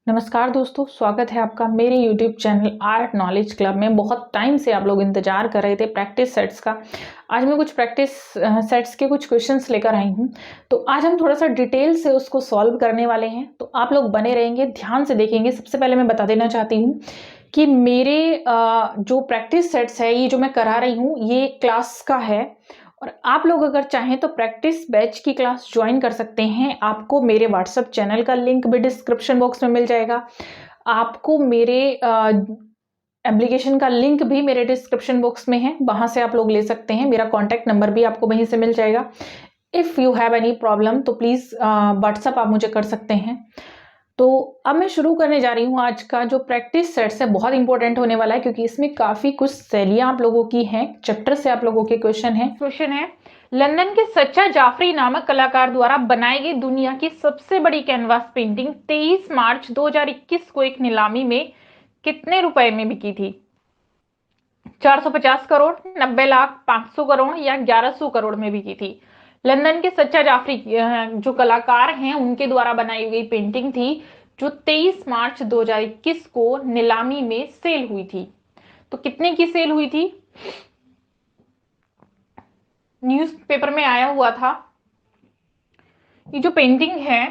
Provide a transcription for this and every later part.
नमस्कार दोस्तों, स्वागत है आपका मेरे YouTube channel art knowledge club में। बहुत टाइम से आप लोग इंतजार कर रहे थे प्रैक्टिस सेट्स का। आज मैं कुछ प्रैक्टिस सेट्स के कुछ क्वेश्चंस लेकर आई हूँ, तो आज हम थोड़ा सा डिटेल से उसको सॉल्व करने वाले हैं। तो आप लोग बने रहेंगे, ध्यान से देखेंगे। सबसे पहले मैं बता देना चाहती हूँ कि मेरे जो प्रैक्टिस सेट्स है, ये जो मैं करा रही हूँ, ये क्लास का है। और आप लोग अगर चाहें तो प्रैक्टिस बैच की क्लास ज्वाइन कर सकते हैं। आपको मेरे व्हाट्सएप चैनल का लिंक भी डिस्क्रिप्शन बॉक्स में मिल जाएगा। आपको मेरे एप्लीकेशन का लिंक भी मेरे डिस्क्रिप्शन बॉक्स में है, वहां से आप लोग ले सकते हैं। मेरा कॉन्टैक्ट नंबर भी आपको वहीं से मिल जाएगा। If you have any problem तो प्लीज़ व्हाट्सएप आप मुझे कर सकते हैं। तो अब मैं शुरू करने जा रही हूँ। आज का जो प्रैक्टिस सेट्स है बहुत इंपॉर्टेंट होने वाला है, क्योंकि इसमें काफ़ी कुछ सहेलियाँ आप लोगों की हैं, चैप्टर से आप लोगों के क्वेश्चन है। लंदन के सच्चा जाफरी नामक कलाकार द्वारा बनाई गई दुनिया की सबसे बड़ी कैनवास पेंटिंग 23 मार्च 2021 को एक नीलामी में कितने रुपए में बिकी थी? 450 करोड़, 90 लाख, 500 करोड़ या 1100 करोड़ में बिकी थी? लंदन के सच्चा जाफरी जो कलाकार हैं उनके द्वारा बनाई गई पेंटिंग थी, जो 23 मार्च 2021 को नीलामी में सेल हुई थी। तो कितने की सेल हुई थी? न्यूज़पेपर में आया हुआ था। ये जो पेंटिंग है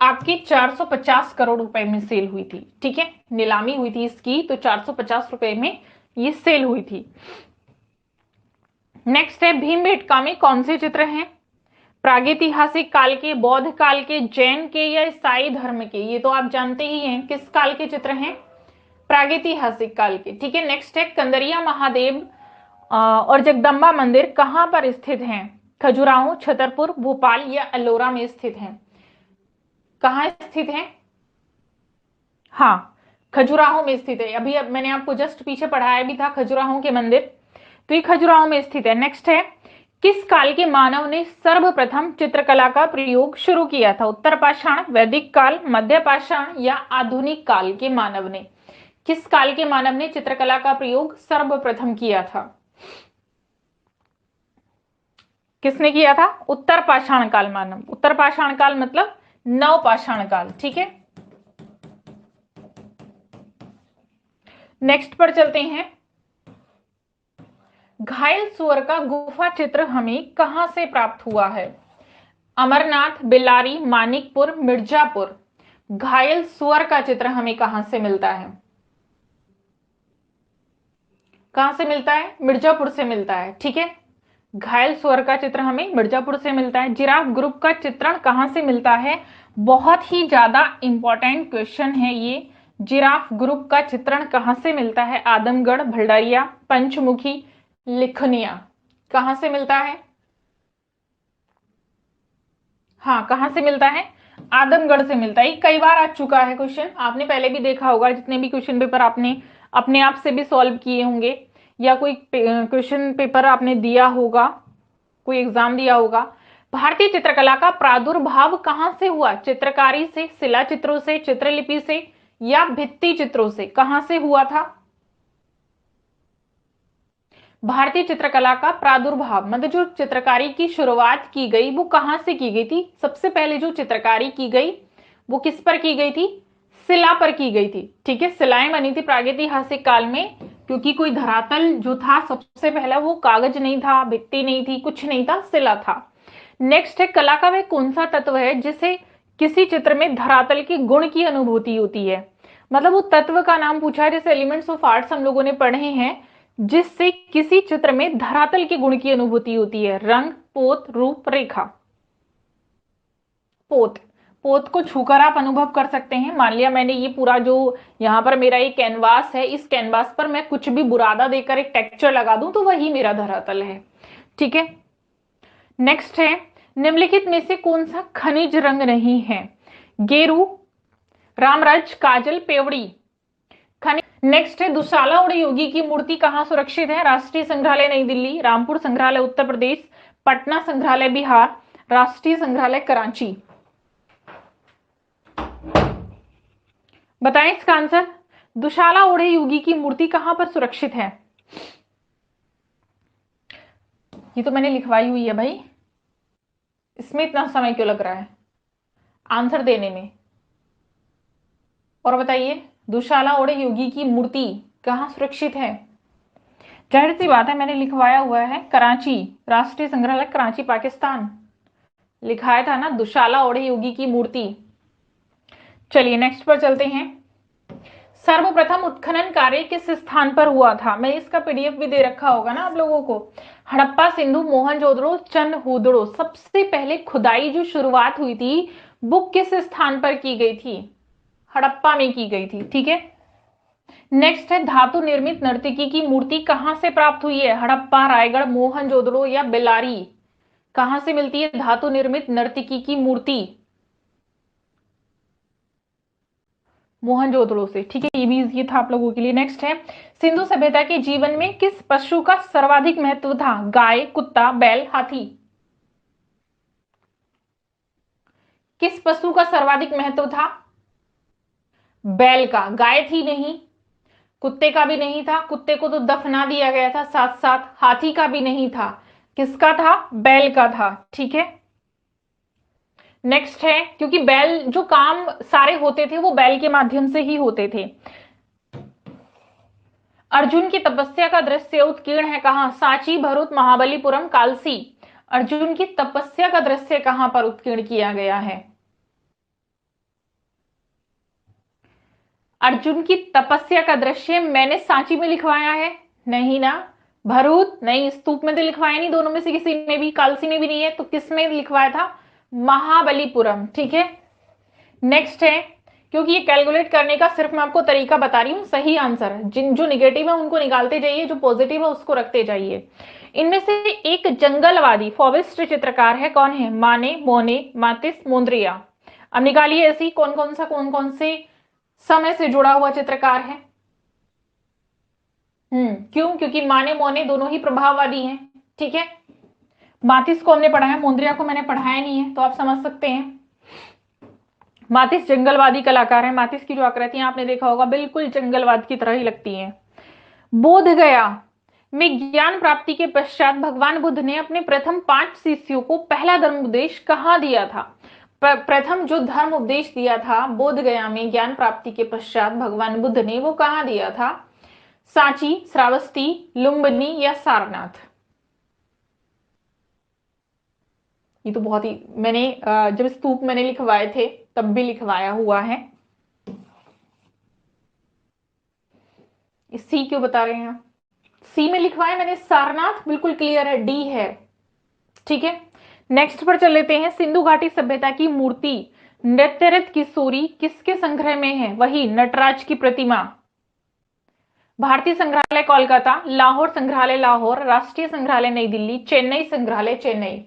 आपकी 450 करोड़ रुपए में सेल हुई थी। ठीक है, नीलामी हुई थी इसकी, तो 450 रुपए में ये सेल हुई थी। नेक्स्ट है, भीमबेटका में कौन से चित्र हैं? प्रागैतिहासिक काल के, बौद्ध काल के, जैन के या ईसाई धर्म के? ये तो आप जानते ही हैं किस काल के चित्र हैं, प्रागैतिहासिक काल के। ठीक है, नेक्स्ट है, कंदरिया महादेव और जगदम्बा मंदिर कहां पर स्थित हैं? खजुराहो, छतरपुर, भोपाल या एलोरा में स्थित हैं? कहां स्थित हैं? हाँ, खजुराहो में स्थित है। अभी अब मैंने आपको जस्ट पीछे पढ़ाया भी था खजुराहो के मंदिर, तो ये खजुराहो में स्थित है। नेक्स्ट है, किस काल के मानव ने सर्वप्रथम चित्रकला का प्रयोग शुरू किया था? उत्तर पाषाण, वैदिक काल, मध्य पाषाण या आधुनिक काल के मानव ने? किस काल के मानव ने चित्रकला का प्रयोग सर्वप्रथम किया था? किसने किया था? उत्तर पाषाण काल मानव। उत्तर पाषाण काल मतलब नव पाषाण काल। ठीक है, नेक्स्ट पर चलते हैं। घायल सुअर का गुफा चित्र हमें कहां से प्राप्त हुआ है? अमरनाथ, बेल्लारी, मानिकपुर, मिर्जापुर? घायल सुअर का चित्र हमें कहां से मिलता है? कहां से मिलता है? मिर्जापुर से मिलता है। ठीक है, घायल सुअर का चित्र हमें मिर्जापुर से मिलता है। जिराफ ग्रुप का चित्रण कहां से मिलता है? बहुत ही ज्यादा इंपॉर्टेंट क्वेश्चन है ये। जिराफ ग्रुप का चित्रण कहां से मिलता है? आदमगढ़, भंडारिया, पंचमुखी, लिखनिया? कहां से मिलता है? हाँ, कहां से मिलता है? आदमगढ़ से मिलता है। कई बार आ चुका है क्वेश्चन, आपने पहले भी देखा होगा। जितने भी क्वेश्चन पेपर आपने अपने आप से भी सॉल्व किए होंगे, या कोई क्वेश्चन पेपर आपने दिया होगा, कोई एग्जाम दिया होगा। भारतीय चित्रकला का प्रादुर्भाव कहां से हुआ? चित्रकारी से, शिला चित्रों से, चित्रलिपि से या भित्ति चित्रों से? कहां से हुआ था भारतीय चित्रकला का प्रादुर्भाव? मतलब जो चित्रकारी की शुरुआत की गई वो कहां से की गई थी? सबसे पहले जो चित्रकारी की गई वो किस पर की गई थी? शिला पर की गई थी। ठीक है, शिलाएं बनी थी प्रागैतिहासिक काल में, क्योंकि कोई धरातल जो था सबसे पहला वो कागज नहीं था, भित्ति नहीं थी, कुछ नहीं था, शिला था। नेक्स्ट है, कला का वह कौन सा तत्व है जिसे किसी चित्र में धरातल के गुण की अनुभूति होती है? मतलब वो तत्व का नाम पूछा है, जैसे एलिमेंट्स ऑफ आर्ट्स हम लोगों ने पढ़े हैं, जिससे किसी चित्र में धरातल के गुण की अनुभूति होती है। रंग, पोत, रूप, रेखा। पोत, पोत को छूकर आप अनुभव कर सकते हैं। मान लिया मैंने ये पूरा जो यहाँ पर मेरा ये कैनवास है, इस कैनवास पर मैं कुछ भी बुरादा देकर एक टेक्सचर लगा दूं तो वही मेरा धरातल है। ठीक है, नेक्स्ट है, निम्नलिखित में से कौन सा खनिज रंग नहीं है? गेरू, रामराज, काजल, पेवड़ी? नेक्स्ट है, दुशाला और योगी की मूर्ति कहां सुरक्षित है? राष्ट्रीय संग्रहालय नई दिल्ली, रामपुर संग्रहालय उत्तर प्रदेश, पटना संग्रहालय बिहार, राष्ट्रीय संग्रहालय कराची? बताएं इसका आंसर। दुशाला ओढ़े योगी की मूर्ति कहां पर सुरक्षित है? ये तो मैंने लिखवाई हुई है भाई, इसमें इतना समय क्यों लग रहा है? आंसर देने में। और बताइए, दुशाला ओड़े योगी की मूर्ति कहाँ सुरक्षित है? जाहिर सी बात है, मैंने लिखवाया हुआ है कराची, राष्ट्रीय संग्रहालय कराची पाकिस्तान, लिखाया था ना दुशाला ओड़े योगी की मूर्ति। चलिए नेक्स्ट पर चलते हैं। सर्वप्रथम उत्खनन कार्य किस स्थान पर हुआ था? मैं इसका पीडीएफ भी दे रखा होगा ना आप लोगों को। हड़प्पा, सिंधु, मोहनजोदड़ो, चंदहुदड़ो। सबसे पहले खुदाई जो शुरुआत हुई थी वो किस स्थान पर की गई थी? हड़प्पा में की गई थी। ठीक है, नेक्स्ट है धातु निर्मित नर्तकी की मूर्ति कहां से प्राप्त हुई है? हड़प्पा, रायगढ़, मोहनजोदड़ो या बेलारी? कहां से मिलती है धातु निर्मित नर्तकी की मूर्ति? मोहनजोदड़ो से। ठीक है, ये भी इजी था आप लोगों के लिए। नेक्स्ट है सिंधु सभ्यता के जीवन में किस पशु का सर्वाधिक महत्व था? गाय, कुत्ता, बैल, हाथी? किस पशु का सर्वाधिक महत्व था? बैल का। गाय थी नहीं, कुत्ते का भी नहीं था, कुत्ते को तो दफना दिया गया था साथ साथ। हाथी का भी नहीं था, किसका था? बैल का था। ठीक है, नेक्स्ट है, क्योंकि बैल जो काम सारे होते थे वो बैल के माध्यम से ही होते थे। अर्जुन की तपस्या का दृश्य उत्कीर्ण है कहां? सांची, भरूच, महाबलीपुरम, कालसी? अर्जुन की तपस्या का दृश्य कहां पर उत्कीर्ण किया गया है? अर्जुन की तपस्या का दृश्य मैंने सांची में लिखवाया है? नहीं ना। भरूच नहीं, स्तूप में तो लिखवाया नहीं, दोनों में से किसी में भी। कालसी में भी नहीं है, तो किस में लिखवाया था? महाबलीपुरम। ठीक है, नेक्स्ट है, क्योंकि ये कैलकुलेट करने का सिर्फ मैं आपको तरीका बता रही हूं, सही आंसर जिन जो निगेटिव है उनको निकालते जाइए, जो पॉजिटिव है उसको रखते जाइए। इनमें से एक जंगलवादी फॉरेस्ट चित्रकार है, कौन है? माने, मोने, मातिस, मोन्द्रिया? अब निकालिए ऐसी कौन कौन से समय से जुड़ा हुआ चित्रकार है। क्यों? क्योंकि माने मोने दोनों ही प्रभाववादी हैं। ठीक है, मातिस को हमने पढ़ा है, मोन्द्रिया को मैंने पढ़ाया नहीं है, तो आप समझ सकते हैं। मातिस जंगलवादी कलाकार है। मातिस की जो आकृतियां आपने देखा होगा बिल्कुल जंगलवाद की तरह ही लगती हैं। बोध गया में ज्ञान प्राप्ति के पश्चात भगवान बुद्ध ने अपने प्रथम 5 शिष्यों को पहला धर्म उपदेश कहां दिया था? प्रथम जो धर्म उपदेश दिया था बोध गया में ज्ञान प्राप्ति के पश्चात भगवान बुद्ध ने, वो कहां दिया था? सांची, श्रावस्ती, लुम्बिनी या सारनाथ? ये तो बहुत ही मैंने जब स्तूप मैंने लिखवाए थे तब भी लिखवाया हुआ है। सी क्यों बता रहे हैं? सी में लिखवाया मैंने सारनाथ, बिल्कुल क्लियर है, डी है। ठीक है, नेक्स्ट पर चल लेते हैं। सिंधु घाटी सभ्यता की मूर्ति नृत्यरत किशोरी किसके संग्रह में है? वही नटराज की प्रतिमा। भारतीय संग्रहालय कोलकाता, लाहौर संग्रहालय लाहौर, राष्ट्रीय संग्रहालय नई दिल्ली, चेन्नई संग्रहालय चेन्नई?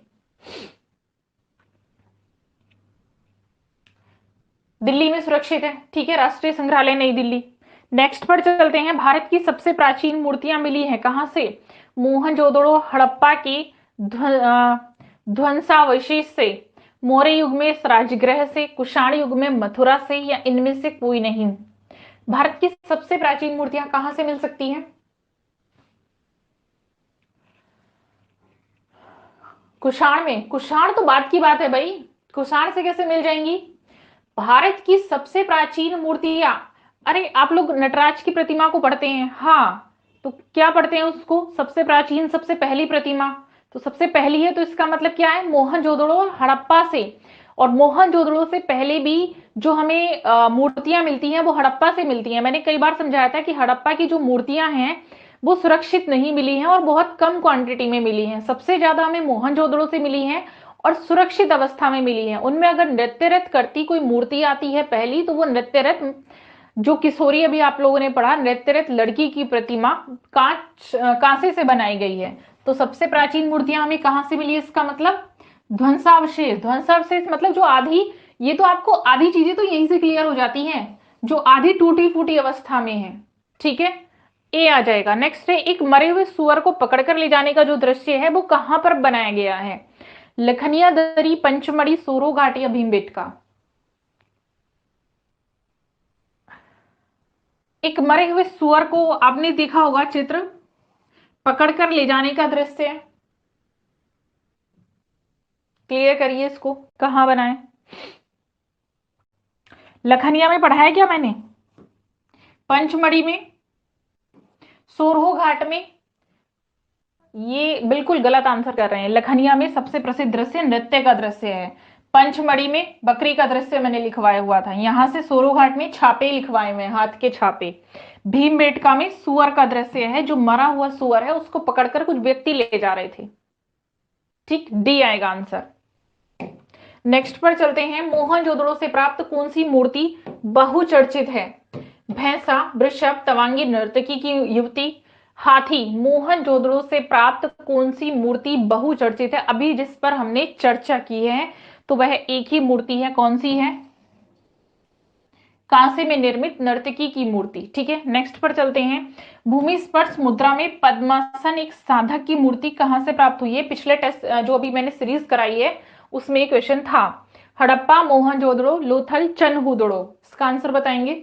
दिल्ली में सुरक्षित है। ठीक है, राष्ट्रीय संग्रहालय नई दिल्ली। नेक्स्ट पर चलते हैं। भारत की सबसे प्राचीन मूर्तियां मिली हैं कहां से? मोहनजोदड़ो, हड़प्पा के ध्वंसावशेष से, मौर्य युग में राजगृह से, कुषाण युग में मथुरा से, या इनमें से कोई नहीं? भारत की सबसे प्राचीन मूर्तियां कहां से मिल सकती हैं? कुषाण में? कुषाण तो बात की बात है भाई, कुषाण से कैसे मिल जाएंगी? भारत की सबसे प्राचीन मूर्तियां, अरे आप लोग नटराज की प्रतिमा को पढ़ते हैं, हाँ, तो क्या पढ़ते हैं उसको? सबसे प्राचीन, सबसे पहली प्रतिमा, तो सबसे पहली है, तो इसका मतलब क्या है? मोहनजोदड़ो और हड़प्पा से। और मोहनजोदड़ो से पहले भी जो हमें मूर्तियां मिलती हैं वो हड़प्पा से मिलती हैं। मैंने कई बार समझाया था कि हड़प्पा की जो मूर्तियां हैं वो सुरक्षित नहीं मिली हैं और बहुत कम क्वांटिटी में मिली हैं। सबसे ज्यादा हमें मोहनजोदड़ो से मिली हैं और सुरक्षित अवस्था में मिली है। उनमें अगर नृत्यरत करती कोई मूर्ति आती है पहली, तो वो नृत्यरत जो किशोरी अभी आप लोगों ने पढ़ा, नृत्यरत लड़की की प्रतिमा कांसे से बनाई गई है। तो सबसे प्राचीन मूर्तियां हमें कहां से मिली? इसका मतलब ध्वंसावशेष। ध्वंसावशेष मतलब जो आधी, ये तो आपको आधी चीजें तो यहीं से क्लियर हो जाती हैं, जो आधी टूटी फूटी अवस्था में है। ठीक है, ए आ जाएगा। नेक्स्ट है, एक मरे हुए सुअर को पकड़कर ले जाने का जो दृश्य है वो कहां पर बनाया गया है? लखनिया दरी, पंचमढ़ी, सोरो घाटी या भीमबेटका? एक मरे हुए सुअर को आपने देखा होगा चित्र, पकड़कर ले जाने का दृश्य। क्लियर करिए इसको, कहां बनाए? लखनिया में पढ़ाया क्या मैंने? पंचमढ़ी में, सोरहो घाट में? ये बिल्कुल गलत आंसर कर रहे हैं। लखनिया में सबसे प्रसिद्ध दृश्य नृत्य का दृश्य है। पंचमढ़ी में बकरी का दृश्य मैंने लिखवाया हुआ था। यहां से सोरो घाट में छापे लिखवाए हुए हैं, हाथ के छापे। भीमबेटका में सुअर का दृश्य है, जो मरा हुआ सुअर है उसको पकड़कर कुछ व्यक्ति ले जा रहे थे। ठीक, डी आएगा आंसर। नेक्स्ट पर चलते हैं। मोहनजोदड़ो से प्राप्त कौन सी मूर्ति बहुचर्चित है? भैंसा, वृषभ, तवांगी नर्तकी की युवती, हाथी। मोहनजोदड़ो से प्राप्त कौन सी मूर्ति बहुचर्चित है? अभी जिस पर हमने चर्चा की है तो वह एक ही मूर्ति है। कौन सी है? कांसे में निर्मित नर्तकी की मूर्ति। ठीक है, नेक्स्ट पर चलते हैं। भूमि स्पर्श मुद्रा में पद्मासन एक साधक की मूर्ति कहां से प्राप्त हुई है? पिछले टेस्ट जो अभी मैंने सीरीज कराई है उसमें एक क्वेश्चन था। हड़प्पा, मोहनजोदड़ो, लोथल, चनहुदड़ो? इसका आंसर बताएंगे।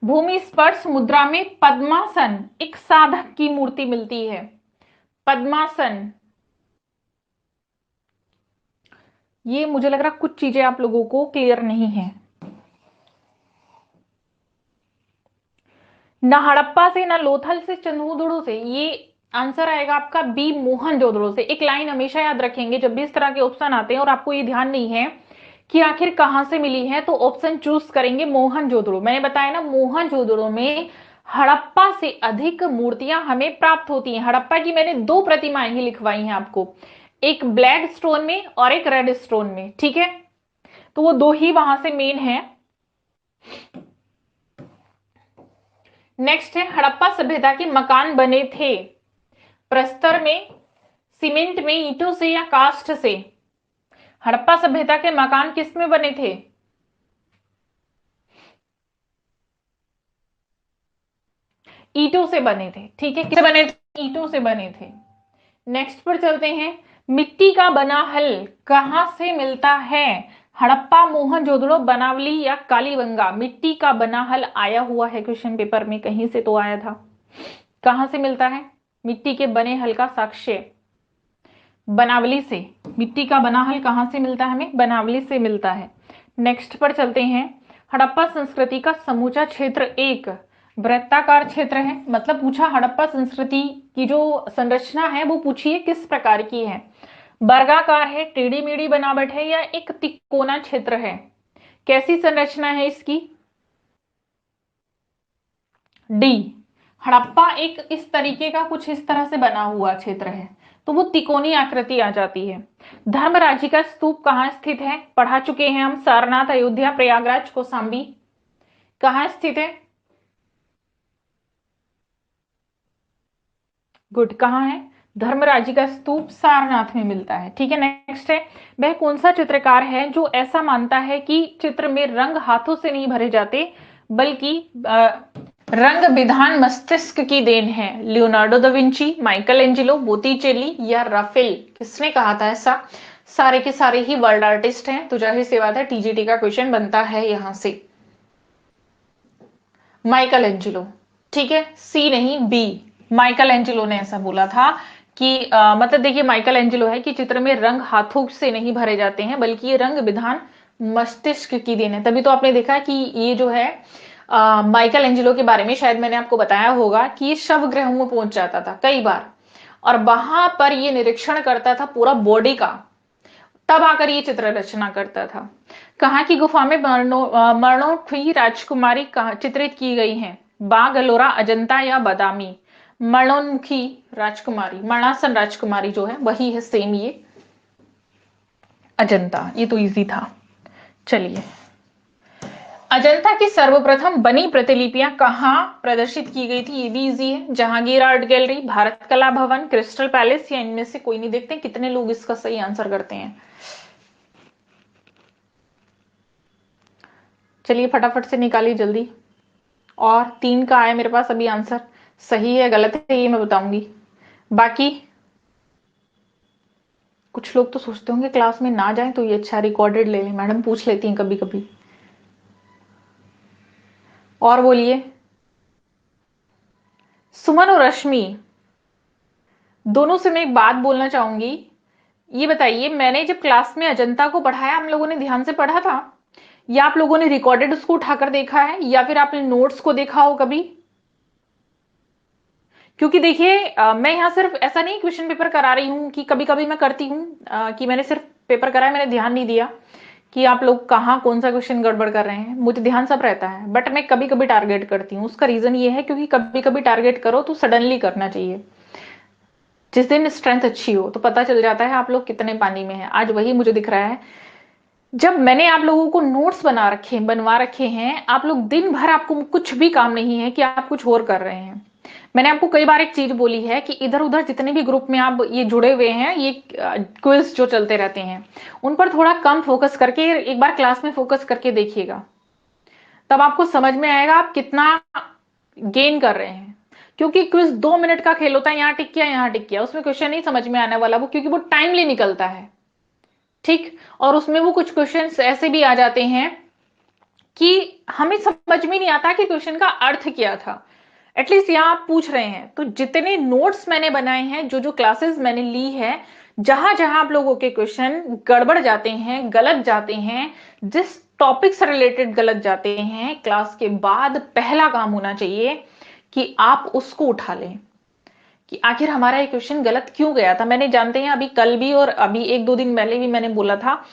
भूमि स्पर्श मुद्रा में पद्मासन एक साधक की मूर्ति मिलती है। पद्मासन, ये मुझे लग रहा कुछ चीजें आप लोगों को क्लियर नहीं है। ना हड़प्पा से, ना लोथल से, चंदूदड़ो से। ये आंसर आएगा आपका बी, मोहनजोदड़ो से। एक लाइन हमेशा याद रखेंगे जब भी इस तरह के ऑप्शन आते हैं और आपको ये ध्यान नहीं है कि आखिर कहां से मिली है, तो ऑप्शन चूज करेंगे मोहनजोदड़ो। मैंने बताया ना, मोहनजोदड़ो में हड़प्पा से अधिक मूर्तियां हमें प्राप्त होती हैं। हड़प्पा की मैंने 2 प्रतिमाएं ही लिखवाई हैं आपको, एक ब्लैक स्टोन में और एक रेड स्टोन में। ठीक है, तो वो 2 ही वहां से मेन है। नेक्स्ट है, हड़प्पा सभ्यता के मकान बने थे प्रस्तर में, सीमेंट में, ईंटों से या काष्ठ से? हड़प्पा सभ्यता के मकान किस में बने थे? ईंटों से बने थे। ठीक है, किससे बने थे? ईंटों से बने थे। नेक्स्ट पर चलते हैं। मिट्टी का बना हल कहां से मिलता है? हड़प्पा, मोहनजोदड़ो, बनावली या कालीबंगा? मिट्टी का बना हल आया हुआ है क्वेश्चन पेपर में, कहीं से तो आया था। कहां से मिलता है मिट्टी के बने हल का साक्ष्य? बनावली से। मिट्टी का बना हल कहां से मिलता है? हमें बनावली से मिलता है। नेक्स्ट पर चलते हैं। हड़प्पा संस्कृति का समूचा क्षेत्र एक वृत्ताकार क्षेत्र है। मतलब पूछा हड़प्पा संस्कृति की जो संरचना है वो पूछिए किस प्रकार की है? वर्गाकार है, टेढ़ी मेढ़ी बनावट है, या एक तिकोना क्षेत्र है? कैसी संरचना है इसकी? डी, हड़प्पा एक इस तरीके का कुछ इस तरह से बना हुआ क्षेत्र है, तो वो तिकोनी आकृति आ जाती है। धर्मराजी का स्तूप कहां स्थित है? पढ़ा चुके हैं हम, सारनाथ, अयोध्या, प्रयागराज, कौशाम्बी। कहां स्थित है? गुड, कहां है? धर्मराजी का स्तूप सारनाथ में मिलता है। ठीक है, नेक्स्ट है। वह कौन सा चित्रकार है जो ऐसा मानता है कि चित्र में रंग हाथों से नहीं भरे जाते बल्कि रंग विधान मस्तिष्क की देन है? Leonardo da Vinci, Michael Angelo, बोतीचेली या राफेल? किसने कहा था ऐसा? सारे के सारे ही वर्ल्ड आर्टिस्ट हैं, तो जाहिर सी बात है टीजीटी का क्वेश्चन बनता है यहां से। Michael Angelo. ठीक है, सी नहीं, बी, माइकल एंजिलो ने ऐसा बोला था कि मतलब देखिए माइकल एंजिलो है कि चित्र में रंग हाथों से नहीं भरे जाते हैं बल्कि ये रंग विधान मस्तिष्क की देन है। तभी तो आपने देखा कि ये जो है माइकल एंजिलो के बारे में शायद मैंने आपको बताया होगा कि ये शव ग्रहों में पहुंच जाता था कई बार, और वहां पर ये निरीक्षण करता था पूरा बॉडी का, तब आकर ये चित्र रचना करता था। कहाँ की गुफा में मरणोत्थी राजकुमारी चित्रित की गई हैं? बाघ, अलोरा, अजंता या बादामी? मरणोन्मुखी राजकुमारी, मरणासन राजकुमारी जो है वही है सेम ये अजंता। ये तो इजी था। चलिए, अजंता की सर्वप्रथम बनी प्रतिलिपियां कहाँ प्रदर्शित की गई थी? ये भी इजी है। जहांगीर आर्ट गैलरी, भारत कला भवन, क्रिस्टल पैलेस, या इनमें से कोई नहीं? देखते हैं कितने लोग इसका सही आंसर करते हैं। चलिए फटाफट से निकालिए जल्दी। और 3 का आया मेरे पास अभी आंसर। सही है गलत है ये मैं बताऊंगी। बाकी कुछ लोग तो सोचते होंगे क्लास में ना जाए तो ये अच्छा रिकॉर्डेड ले लें, मैडम पूछ लेती हैं कभी कभी। और बोलिए। सुमन और रश्मि दोनों से मैं एक बात बोलना चाहूंगी। ये बताइए, मैंने जब क्लास में अजंता को पढ़ाया हम लोगों ने ध्यान से पढ़ा था? या आप लोगों ने रिकॉर्डेड उसको उठाकर देखा है, या फिर आपने नोट्स को देखा हो कभी? क्योंकि देखिए मैं यहाँ सिर्फ ऐसा नहीं क्वेश्चन पेपर करा रही हूँ कि कभी कभी मैं करती हूँ कि मैंने सिर्फ पेपर कराया, मैंने ध्यान नहीं दिया कि आप लोग कहाँ कौन सा क्वेश्चन गड़बड़ कर रहे हैं, मुझे ध्यान सब रहता है, बट मैं कभी कभी टारगेट करती हूँ। उसका रीजन ये है क्योंकि कभी कभी टारगेट करो तो सडनली करना चाहिए, जिस दिन स्ट्रेंथ अच्छी हो तो पता चल जाता है आप लोग कितने पानी में हैं। आज वही मुझे दिख रहा है, जब मैंने आप लोगों को नोट्स बनवा रखे हैं, आप लोग दिन भर आपको कुछ भी काम नहीं है कि आप कुछ और कर रहे हैं। मैंने आपको कई बार एक चीज बोली है कि इधर उधर जितने भी ग्रुप में आप ये जुड़े हुए हैं, ये क्विज जो चलते रहते हैं, उन पर थोड़ा कम फोकस करके एक बार क्लास में फोकस करके देखिएगा, तब आपको समझ में आएगा आप कितना गेन कर रहे हैं। क्योंकि क्विज 2 मिनट का खेल होता है, यहाँ टिक किया यहाँ टिक किया, उसमें क्वेश्चन नहीं समझ में आने वाला वो, क्योंकि वो टाइमली निकलता है। ठीक, और उसमें वो कुछ क्वेश्चंस ऐसे भी आ जाते हैं कि हमें समझ में नहीं आता कि क्वेश्चन का अर्थ क्या था। एटलीस्ट यहाँ आप पूछ रहे हैं, तो जितने नोट्स मैंने बनाए हैं, जो जो क्लासेस मैंने ली है, जहां जहां आप लोगों के क्वेश्चन गड़बड़ जाते हैं, गलत जाते हैं, जिस टॉपिक से रिलेटेड गलत जाते हैं, क्लास के बाद पहला काम होना चाहिए कि आप उसको उठा लें कि आखिर हमारा ये क्वेश्चन गलत क्यों गया था। मैंने जानते हैं अभी कल भी और अभी 1-2 दिन पहले भी मैंने बोला था,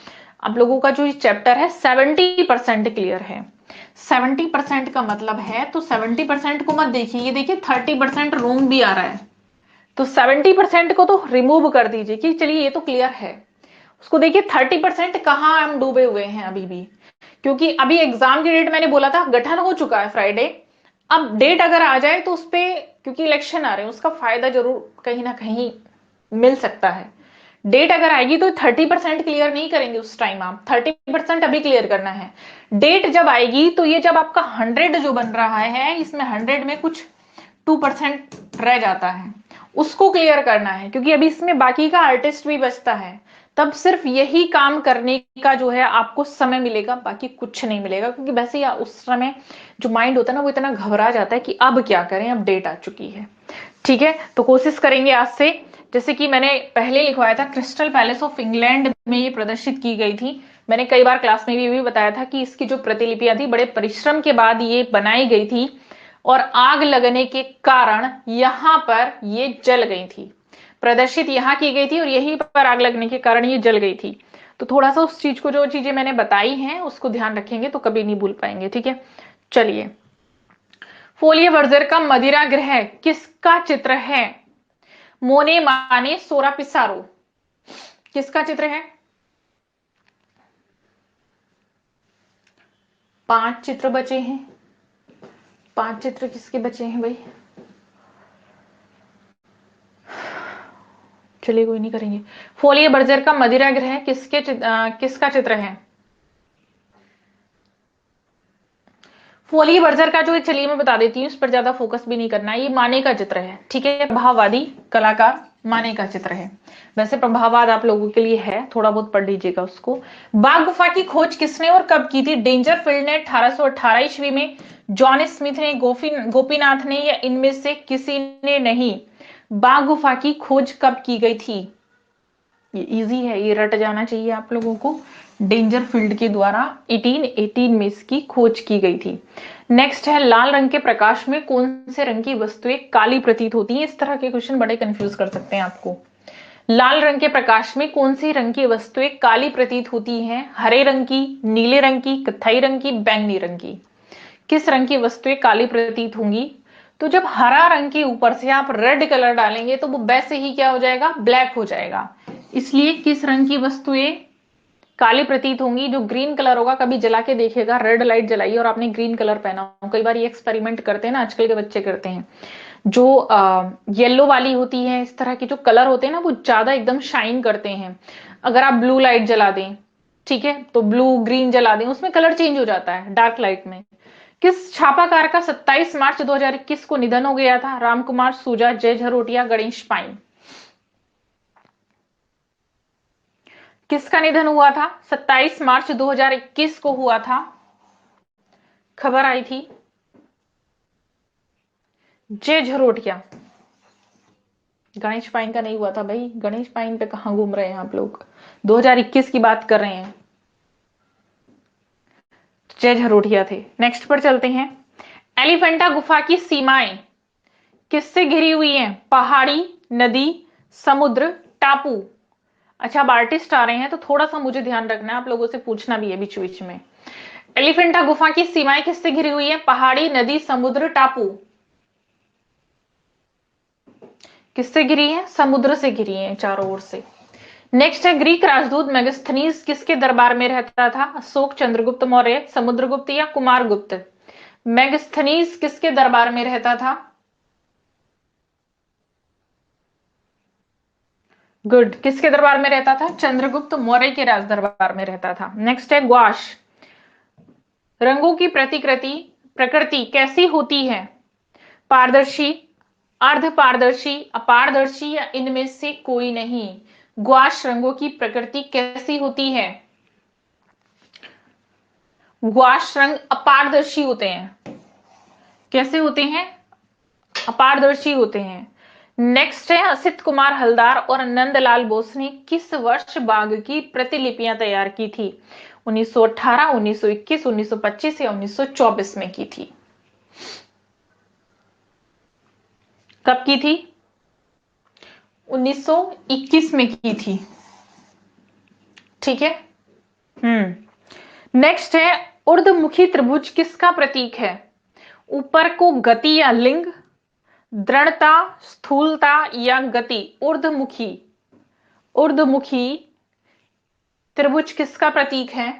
आप लोगों का जो चैप्टर है 70% क्लियर है। 70% का मतलब है, तो 70% को मत देखिए, ये देखिए 30% रोंग भी आ रहा है, तो 70% को तो रिमूव कर दीजिए कि चलिए ये तो क्लियर है। उसको देखिए 30% कहाँ हम डूबे हुए हैं अभी भी, क्योंकि अभी एग्जाम की डेट मैंने बोला था गठन हो चुका है फ्राइडे। अब डेट अगर आ जाए तो उसपे, क्योंकि इलेक्शन आ रहे हैं, उसका फायदा जरूर कहीं ना कहीं मिल सकता है। डेट अगर आएगी तो 30% क्लियर नहीं करेंगे उस टाइम, आप 30% अभी क्लियर करना है। डेट जब आएगी तो ये जब आपका 100 जो बन रहा है, इसमें 100 में कुछ 2% रह जाता है, उसको क्लियर करना है, क्योंकि अभी इसमें बाकी का आर्टिस्ट भी बचता है। तब सिर्फ यही काम करने का जो है आपको समय मिलेगा, बाकी कुछ नहीं मिलेगा, क्योंकि वैसे ही उस समय जो माइंड होता है ना, वो इतना घबरा जाता है कि अब क्या करें, अब डेट आ चुकी है। ठीक है, तो कोशिश करेंगे आज से, जैसे कि मैंने पहले लिखवाया था, क्रिस्टल पैलेस ऑफ इंग्लैंड में ये प्रदर्शित की गई थी। मैंने कई बार क्लास में भी बताया था कि इसकी जो प्रतिलिपियां थी बड़े परिश्रम के बाद ये बनाई गई थी, और आग लगने के कारण यहां पर ये जल गई थी। प्रदर्शित यहां की गई थी और यहीं पर आग लगने के कारण ये जल गई थी। तो थोड़ा सा उस चीज को, जो चीजें मैंने बताई हैं उसको ध्यान रखेंगे तो कभी नहीं भूल पाएंगे। ठीक है, चलिए, फोलिये वर्जर का मदिरा गृह किसका चित्र है? मोने, माने, सोरा पिसारो, किसका चित्र है? 5 चित्र बचे हैं। 5 चित्र किसके बचे हैं भाई? चलिए कोई नहीं, करेंगे। फोलिये बर्जर का मदिरा गृह किसका चित्र है? फोलिये बर्जर का जो, चलिए मैं बता देती हूँ, इस पर ज्यादा फोकस भी नहीं करना है, ये माने का चित्र है। ठीक है, प्रभाववादी कलाकार माने का चित्र है। वैसे प्रभाववाद आप लोगों के लिए है, थोड़ा बहुत पढ़ लीजिएगा उसको। बाघ गुफा की खोज किसने और कब की थी? डेंजरफील्ड ने 1818 ईस्वी में, जॉन स्मिथ ने, गोपीनाथ ने, या इनमें से किसी ने नहीं? बाघ गुफा की खोज कब की गई थी? ये इजी है, ये रट जाना चाहिए आप लोगों को। डेंजर फील्ड के द्वारा 1818 में इसकी खोज की गई थी। नेक्स्ट है, लाल रंग के प्रकाश में कौन से रंग की वस्तुएं काली प्रतीत होती हैं? इस तरह के क्वेश्चन बड़े कंफ्यूज कर सकते हैं आपको। लाल रंग के प्रकाश में कौन सी रंग की वस्तुएं काली प्रतीत होती हैं? हरे रंग की, नीले रंग की, कत्थई रंग की, बैंगनी रंग की? किस रंग की वस्तुएं काली प्रतीत होंगी? तो जब हरा रंग के ऊपर से आप रेड कलर डालेंगे तो वो वैसे ही क्या हो जाएगा? ब्लैक हो जाएगा। इसलिए किस रंग की वस्तुएं काली प्रतीत होंगी? जो ग्रीन कलर होगा, कभी जला के देखिएगा, रेड लाइट जलाइए और आपने ग्रीन कलर पहना हो, कई बार ये एक्सपेरिमेंट करते हैं ना, आजकल के बच्चे करते हैं। जो येलो वाली होती है, इस तरह के जो कलर होते हैं ना, वो ज्यादा एकदम शाइन करते हैं। अगर आप ब्लू लाइट जला दें, ठीक है, तो ब्लू ग्रीन जला दें, उसमें कलर चेंज हो जाता है डार्क लाइट में। किस छापाकार का 27 मार्च 2021 को निधन हो गया था? रामकुमार सूजा, जय झरोटिया, गणेश पाइन? किसका निधन हुआ था? 27 मार्च 2021 को हुआ था, खबर आई थी। जय झरोटिया। गणेश पाइन का नहीं हुआ था भाई, गणेश पाइन पे कहां घूम रहे हैं आप लोग, 2021 की बात कर रहे हैं। जय झरोटिया थे। नेक्स्ट पर चलते हैं, एलिफेंटा गुफा की सीमाएं किससे घिरी हुई हैं? पहाड़ी, नदी, समुद्र, टापू। अच्छा, अब आर्टिस्ट आ रहे हैं तो थोड़ा सा मुझे ध्यान रखना है, आप लोगों से पूछना भी है बीच बीच में। एलिफेंटा गुफा की सीमाएं किससे घिरी हुई है? पहाड़ी, नदी, समुद्र, टापू। किससे घिरी है? समुद्र से घिरी है चारों ओर से। नेक्स्ट है, ग्रीक राजदूत मेगास्थनीज किसके दरबार में रहता था? अशोक, चंद्रगुप्त मौर्य, समुद्रगुप्त या कुमारगुप्त? मेगास्थनीज किसके दरबार में रहता था? गुड, किसके दरबार में रहता था? चंद्रगुप्त मौर्य के राज दरबार में रहता था। नेक्स्ट है, ग्वाश रंगों की प्रकृति कैसी होती है? पारदर्शी, अर्ध पारदर्शी, अपारदर्शी या इनमें से कोई नहीं? ग्वाश रंगों की प्रकृति कैसी होती है? ग्वाश रंग अपारदर्शी होते हैं। कैसे होते हैं? अपारदर्शी होते हैं। नेक्स्ट है, असित कुमार हलदार और नंदलाल बोस ने किस वर्ष बाघ की प्रतिलिपियां तैयार की थी? 1918, 1921, 1925 या 1924 में की थी? कब की थी? 1921 में की थी। ठीक है। नेक्स्ट है, ऊर्ध्वमुखी त्रिभुज किसका प्रतीक है? ऊपर को गति या लिंग, दृढ़ता, स्थूलता या गति? ऊर्ध्वमुखी त्रिभुज किसका प्रतीक है?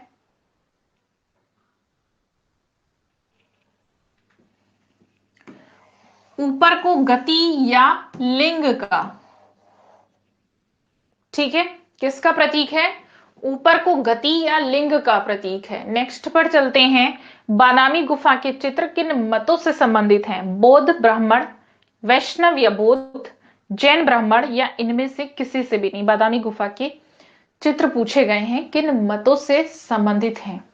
ऊपर को गति या लिंग का? ठीक है, किसका प्रतीक है? ऊपर को गति या लिंग का प्रतीक है। नेक्स्ट पर चलते हैं, बादामी गुफा के चित्र किन मतों से संबंधित हैं? बौद्ध, ब्राह्मण, वैष्णव या बौद्ध, जैन, ब्राह्मण या इनमें से किसी से भी नहीं? बादामी गुफा के चित्र पूछे गए हैं, किन मतों से संबंधित हैं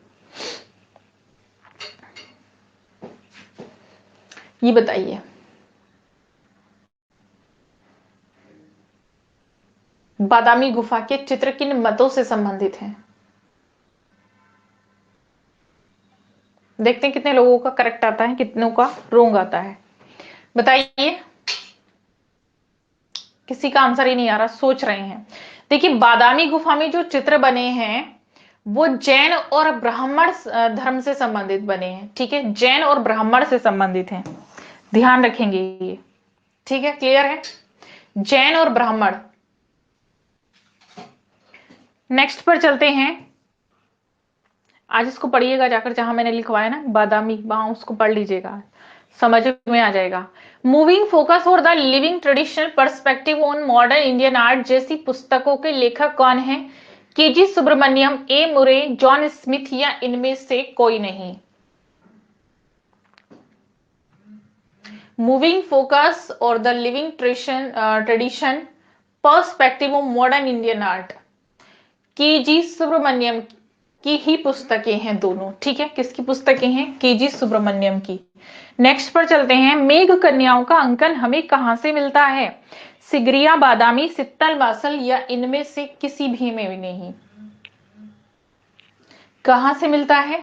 ये बताइए। बादामी गुफा के चित्र किन मतों से संबंधित हैं? देखते हैं कितने लोगों का करेक्ट आता है, कितनों का रोंग आता है, बताइए। किसी का आंसर ही नहीं आ रहा, सोच रहे हैं। देखिए, बादामी गुफा में जो चित्र बने हैं वो जैन और ब्राह्मण धर्म से संबंधित बने हैं। ठीक है, जैन और ब्राह्मण से संबंधित हैं, ध्यान रखेंगे ये। ठीक है, क्लियर है? जैन और ब्राह्मण। नेक्स्ट पर चलते हैं, आज इसको पढ़िएगा जाकर, जहां मैंने लिखवाया ना बादामी, वहां उसको पढ़ लीजिएगा, समझ में आ जाएगा। मूविंग फोकस और the living traditional perspective on modern Indian art जैसी पुस्तकों के लेखक कौन है? केजी सुब्रमण्यम, ए मुरे, जॉन स्मिथ या इनमें से कोई नहीं? मूविंग फोकस और the living tradition perspective on modern Indian art, KG Subramanyan की ही पुस्तकें हैं दोनों। ठीक है, किसकी पुस्तकें हैं? केजी सुब्रमण्यम की। नेक्स्ट पर चलते हैं, मेघ कन्याओं का अंकन हमें कहां से मिलता है? सिगरिया, बादामी, सित्तल वासल या इनमें से किसी भी में भी नहीं? कहां से मिलता है?